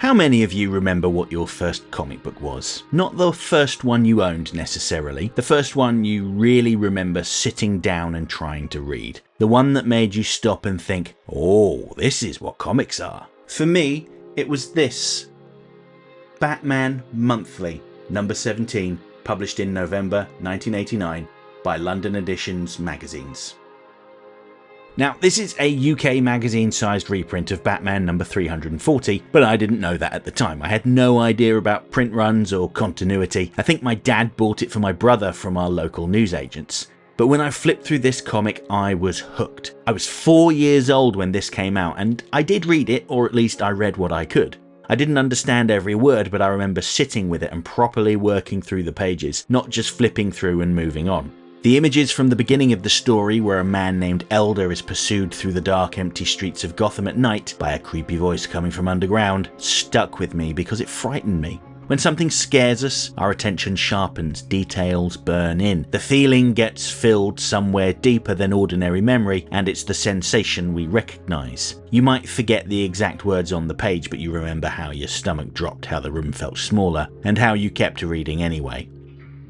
How many of you remember what your first comic book was? Not the first one you owned necessarily, the first one you really remember sitting down and trying to read. The one that made you stop and think, oh, this is what comics are. For me, it was this. Batman Monthly, number 17, published in November 1989 by London Editions magazines. Now, this is a UK magazine-sized reprint of Batman number 340, but I didn't know that at the time. I had no idea about print runs or continuity. I think my dad bought it for my brother from our local newsagents. But when I flipped through this comic, I was hooked. I was 4 years old when this came out, and I did read it, or at least I read what I could. I didn't understand every word, but I remember sitting with it and properly working through the pages, not just flipping through and moving on. The images from the beginning of the story, where a man named Elder is pursued through the dark, empty streets of Gotham at night by a creepy voice coming from underground, stuck with me because it frightened me. When something scares us, our attention sharpens, details burn in. The feeling gets filled somewhere deeper than ordinary memory, and it's the sensation we recognise. You might forget the exact words on the page, but you remember how your stomach dropped, how the room felt smaller, and how you kept reading anyway.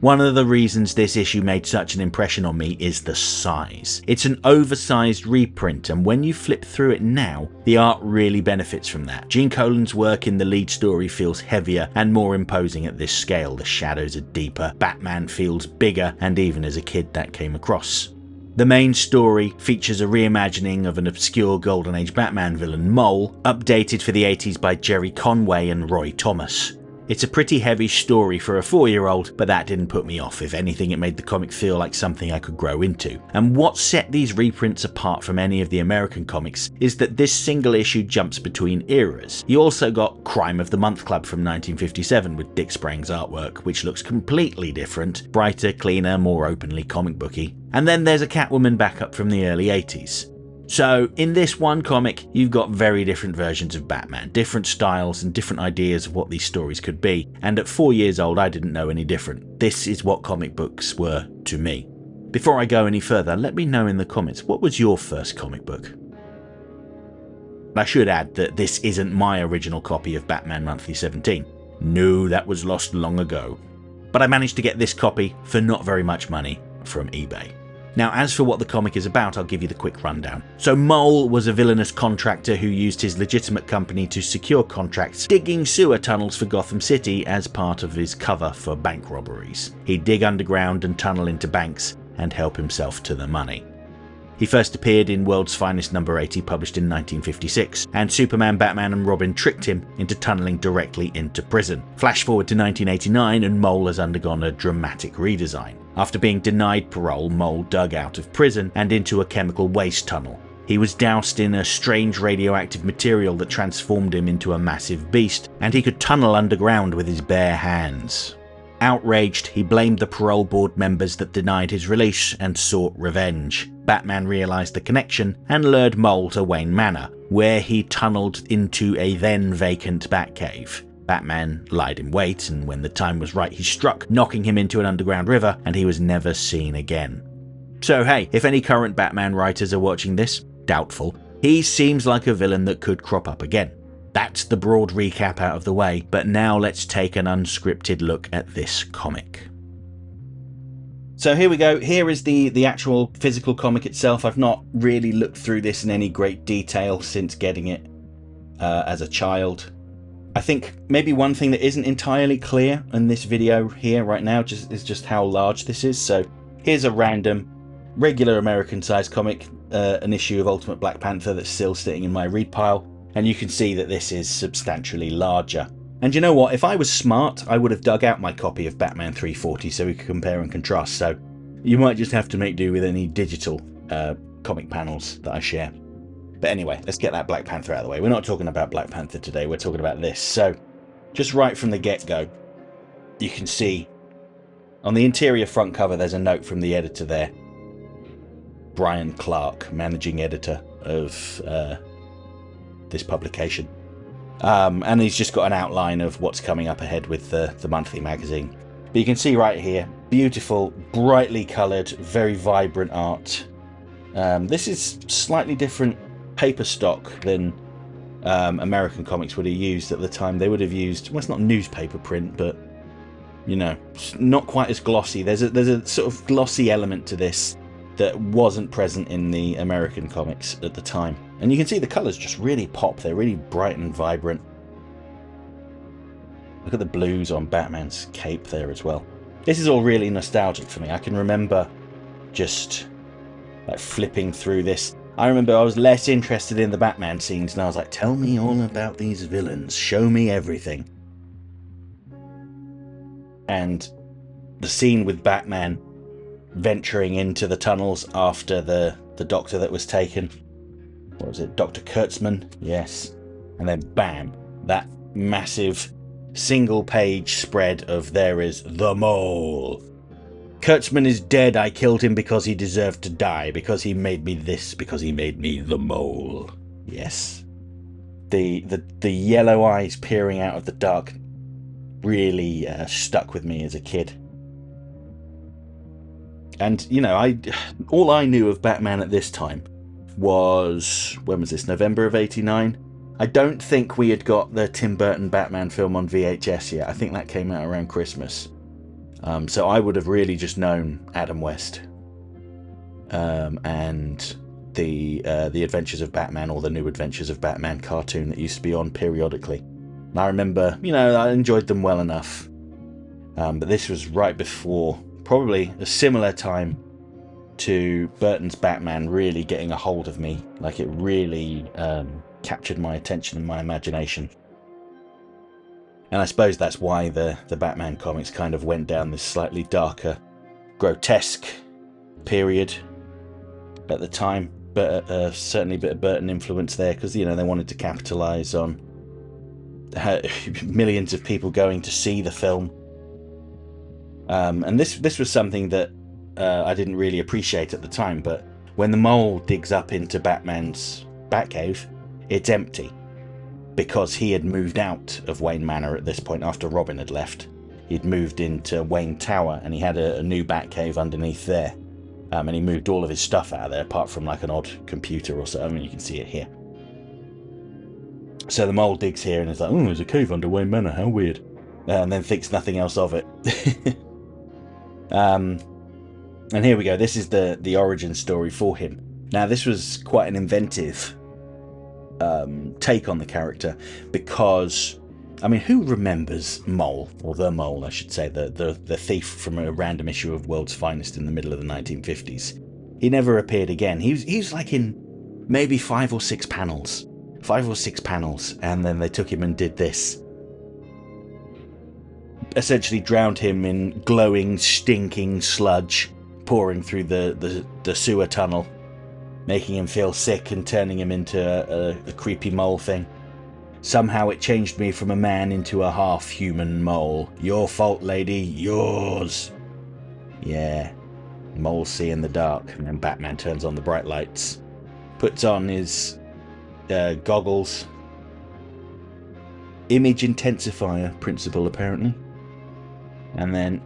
One of the reasons this issue made such an impression on me is the size. It's an oversized reprint, and when you flip through it now, the art really benefits from that. Gene Colan's work in the lead story feels heavier and more imposing at this scale. The shadows are deeper, Batman feels bigger, and even as a kid that came across. The main story features a reimagining of an obscure Golden Age Batman villain, Mole, updated for the 80s by Gerry Conway and Roy Thomas. It's a pretty heavy story for a 4-year-old, but that didn't put me off. If anything, it made the comic feel like something I could grow into. And what set these reprints apart from any of the American comics is that this single issue jumps between eras. You also got Crime of the Month Club from 1957 with Dick Sprang's artwork, which looks completely different, brighter, cleaner, more openly comic booky. And then there's a Catwoman backup from the early 80s. So, in this one comic, you've got very different versions of Batman, different styles and different ideas of what these stories could be, and at 4 years old I didn't know any different. This is what comic books were to me. Before I go any further, let me know in the comments, what was your first comic book? I should add that this isn't my original copy of Batman Monthly 17. No, that was lost long ago. But I managed to get this copy for not very much money from eBay. Now, as for what the comic is about, I'll give you the quick rundown. So Mole was a villainous contractor who used his legitimate company to secure contracts digging sewer tunnels for Gotham City as part of his cover for bank robberies. He'd dig underground and tunnel into banks and help himself to the money. He first appeared in World's Finest number 80, published in 1956, and Superman, Batman and Robin tricked him into tunneling directly into prison. Flash forward to 1989 and Mole has undergone a dramatic redesign. After being denied parole, Mole dug out of prison and into a chemical waste tunnel. He was doused in a strange radioactive material that transformed him into a massive beast, and he could tunnel underground with his bare hands. Outraged, he blamed the parole board members that denied his release and sought revenge. Batman realised the connection and lured Mole to Wayne Manor, where he tunnelled into a then vacant Batcave. Batman lied in wait, and when the time was right he struck, knocking him into an underground river, and he was never seen again. So hey, if any current Batman writers are watching this, doubtful, he seems like a villain that could crop up again. That's the broad recap out of the way, but now let's take an unscripted look at this comic. So here we go, here is the actual physical comic itself. I've not really looked through this in any great detail since getting it as a child. I think maybe one thing that isn't entirely clear in this video here right now is just how large this is. So here's a random, regular American sized comic, an issue of Ultimate Black Panther that's still sitting in my read pile, and you can see that this is substantially larger. And you know what, if I was smart, I would have dug out my copy of Batman 340 so we could compare and contrast. So you might just have to make do with any digital comic panels that I share. But anyway, let's get that Black Panther out of the way. We're not talking about Black Panther today, we're talking about this. So, just right from the get-go, you can see on the interior front cover there's a note from the editor there. Brian Clark, managing editor of this publication. And he's just got an outline of what's coming up ahead with the monthly magazine. But you can see right here, beautiful, brightly coloured, very vibrant art. This is slightly different paper stock than American comics would have used at the time. They would have used, well, it's not newspaper print, but you know, not quite as glossy. There's a sort of glossy element to this that wasn't present in the American comics at the time. And you can see the colours just really pop. They're really bright and vibrant. Look at the blues on Batman's cape there as well. This is all really nostalgic for me. I can remember just like flipping through this. I remember I was less interested in the Batman scenes, and I was like, tell me all about these villains. Show me everything. And the scene with Batman venturing into the tunnels after the doctor that was taken. What was it? Dr. Kurtzman? Yes. And then bam, that massive single-page spread of there is the mole. Kurtzman is dead. I killed him because he deserved to die, because he made me this, because he made me the mole. Yes. The yellow eyes peering out of the dark really stuck with me as a kid. And, you know, all I knew of Batman at this time was, when was this, November of 89? I don't think we had got the Tim Burton Batman film on VHS yet. I think that came out around Christmas. So I would have really just known Adam West and the Adventures of Batman, or the New Adventures of Batman cartoon that used to be on periodically. And I remember, you know, I enjoyed them well enough. But this was right before, probably a similar time to Burton's Batman really getting a hold of me. Like, it really captured my attention and my imagination. And I suppose that's why the Batman comics kind of went down this slightly darker, grotesque period at the time. But certainly a bit of Burton influence there, because, you know, they wanted to capitalise on millions of people going to see the film. And this was something that I didn't really appreciate at the time, but when the mole digs up into Batman's Batcave, it's empty, because he had moved out of Wayne Manor at this point after Robin had left. He'd moved into Wayne Tower, and he had a new Batcave underneath there. And he moved all of his stuff out of there, apart from like an odd computer or so. I mean, you can see it here. So the mole digs here and is like, oh, there's a cave under Wayne Manor, how weird. And then thinks nothing else of it. And here we go. This is the origin story for him. Now, this was quite an inventive take on the character, because, I mean, who remembers Mole, or the Mole, I should say, the thief from a random issue of World's Finest in the middle of the 1950s? He never appeared again. He was like in maybe 5 or 6 panels, and then they took him and did this. Essentially drowned him in glowing, stinking sludge pouring through the sewer tunnel, making him feel sick and turning him into a creepy mole thing. Somehow it changed me from a man into a half-human mole. Your fault, lady, yours. Yeah, moles see in the dark, and then Batman turns on the bright lights, puts on his goggles. Image intensifier principle, apparently. And then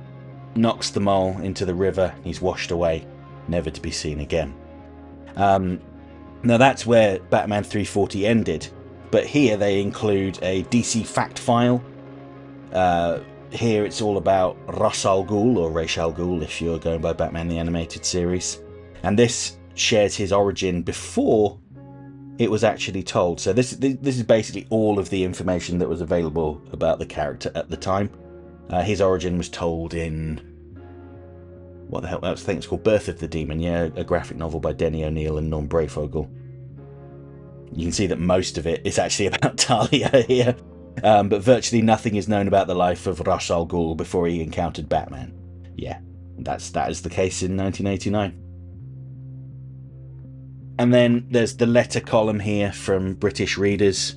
knocks the mole into the river. He's washed away, never to be seen again. Now that's where Batman 340 ended, but here they include a DC fact file. Here it's all about Ra's al Ghul, or Ra's al Ghul if you're going by Batman the Animated Series, and this shares his origin before it was actually told. So this is basically all of the information that was available about the character at the time. His origin was told in, what the hell, I think it's called Birth of the Demon, yeah, a graphic novel by Denny O'Neil and Norm Breyfogle. You can see that most of it is actually about Talia here, but virtually nothing is known about the life of Ra's al Ghul before he encountered Batman. Yeah, that is the case in 1989. And then there's the letter column here from British readers.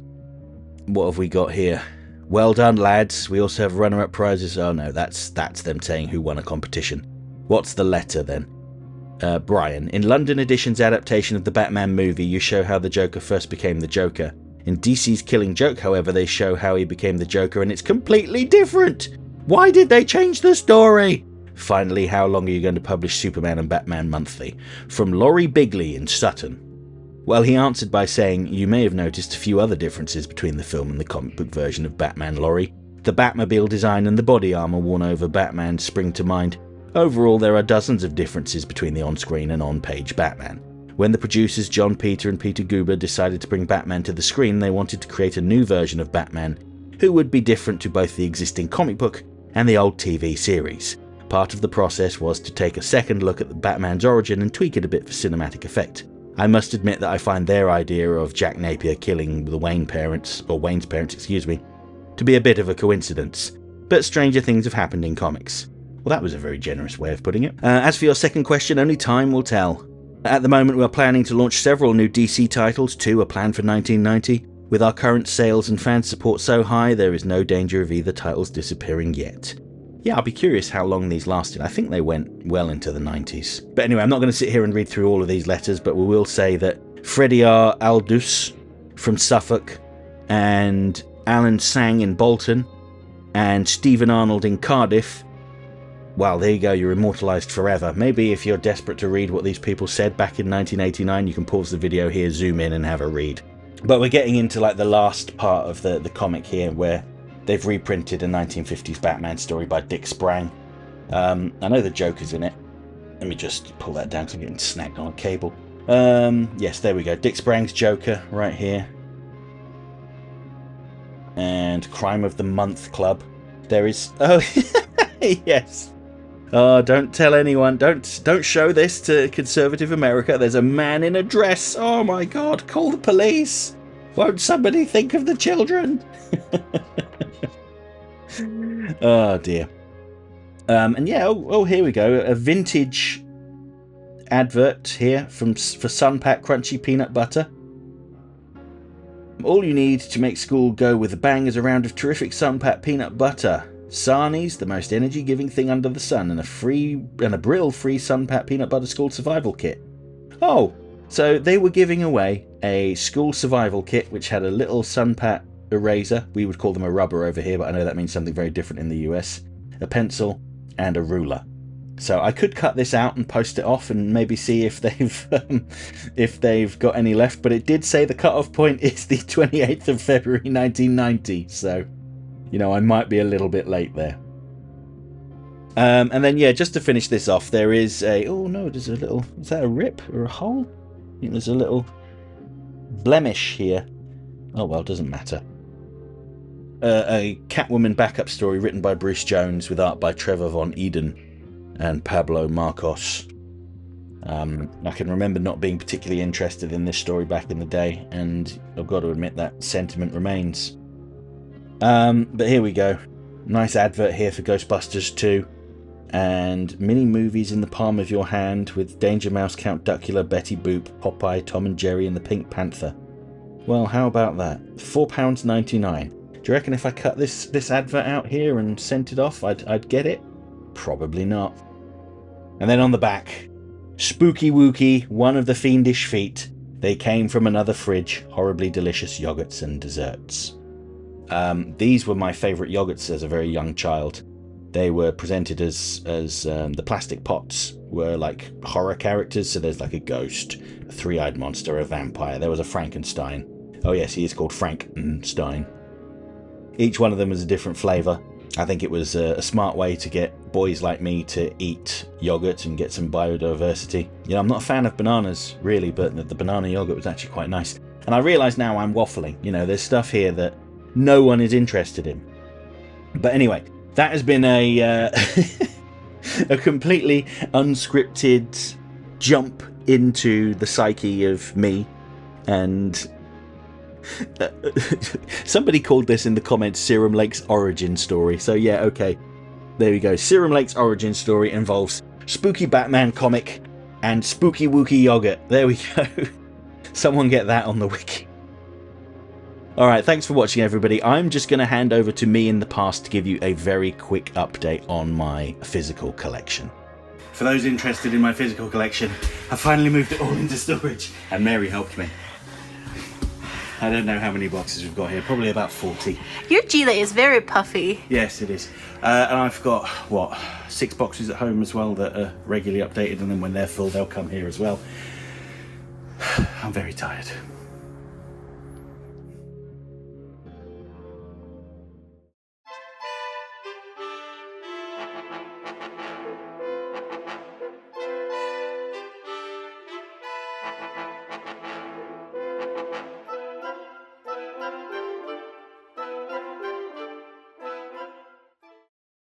What have we got here? Well done, lads. We also have runner-up prizes. Oh no, that's them saying who won a competition. What's the letter then? Brian, in London Edition's adaptation of the Batman movie, you show how the Joker first became the Joker. In DC's Killing Joke, however, they show how he became the Joker, and it's completely different. Why did they change the story? Finally, how long are you going to publish Superman and Batman monthly? From Laurie Bigley in Sutton. Well, he answered by saying, "You may have noticed a few other differences between the film and the comic book version of Batman, Laurie. The Batmobile design and the body armour worn over Batman spring to mind. Overall, there are dozens of differences between the on-screen and on-page Batman. When the producers John Peter and Peter Guber decided to bring Batman to the screen, they wanted to create a new version of Batman who would be different to both the existing comic book and the old TV series. Part of the process was to take a second look at the Batman's origin and tweak it a bit for cinematic effect. I must admit that I find their idea of Jack Napier killing the Wayne's parents, to be a bit of a coincidence. But stranger things have happened in comics." Well, that was a very generous way of putting it. As for your second question, only time will tell. At the moment, we are planning to launch several new DC titles. 2 are planned for 1990. With our current sales and fan support so high, there is no danger of either titles disappearing yet. Yeah, I'll be curious how long these lasted. I think they went well into the 90s. But anyway, I'm not going to sit here and read through all of these letters, but we will say that Freddie R. Aldous from Suffolk, and Alan Sang in Bolton, and Stephen Arnold in Cardiff. Well, there you go, you're immortalised forever. Maybe if you're desperate to read what these people said back in 1989, you can pause the video here, zoom in and have a read. But we're getting into like the last part of the comic here, where they've reprinted a 1950s Batman story by Dick Sprang. I know the Joker's in it. Let me just pull that down because I'm getting snagged on a cable. Yes, there we go. Dick Sprang's Joker right here. And Crime of the Month Club. There is... Oh, yes. Oh, don't tell anyone. Don't show this to conservative America. There's a man in a dress. Oh my God, call the police. Won't somebody think of the children? Oh dear. And yeah, here we go. A vintage advert here for Sunpat Crunchy Peanut Butter. All you need to make school go with a bang is a round of terrific Sunpat Peanut Butter. Sarnies, the most energy-giving thing under the sun, and a Brill-free Sunpat Peanut Butter School Survival Kit. Oh, so they were giving away a school survival kit which had a little Sunpat eraser. We would call them a rubber over here, but I know that means something very different in the US. A pencil and a ruler. So I could cut this out and post it off and maybe see if they've got any left. But it did say the cut-off point is the 28th of February 1990. So, you know, I might be a little bit late there. And then, yeah, just to finish this off, there is a... Oh, no, there's a little... Is that a rip or a hole? I think there's a little blemish here. Oh, well, doesn't matter. A Catwoman backup story written by Bruce Jones with art by Trevor Von Eden and Pablo Marcos. I can remember not being particularly interested in this story back in the day, and I've got to admit that sentiment remains. But here we go. Nice advert here for Ghostbusters 2. And mini movies in the palm of your hand with Danger Mouse, Count Duckula, Betty Boop, Popeye, Tom and Jerry and the Pink Panther. Well, how about that? £4.99. Do you reckon if I cut this advert out here and sent it off, I'd get it? Probably not. And then on the back, Spooky Wookie, one of the fiendish feet. They came from another fridge, horribly delicious yogurts and desserts. These were my favourite yogurts as a very young child. They were presented as the plastic pots were like horror characters. So there's like a ghost, a three-eyed monster, a vampire. There was a Frankenstein. Oh yes, he is called Frankenstein. Each one of them was a different flavour. I think it was a smart way to get boys like me to eat yogurt and get some biodiversity. You know, I'm not a fan of bananas, really, but the banana yogurt was actually quite nice. And I realise now I'm waffling. You know, there's stuff here that no one is interested in. But anyway, that has been a a completely unscripted jump into the psyche of me. And somebody called this in the comments Serum Lake's origin story. So yeah, okay, there we go. Serum Lake's origin story involves spooky Batman comic and spooky wookie yogurt. There we go. Someone get that on the wiki. Alright, thanks for watching everybody. I'm just going to hand over to me in the past to give you a very quick update on my physical collection. For those interested in my physical collection, I finally moved it all into storage and Mary helped me. I don't know how many boxes we've got here, probably about 40. Your gilet is very puffy. Yes, it is. And I've got, 6 boxes at home as well that are regularly updated, and then when they're full, they'll come here as well. I'm very tired.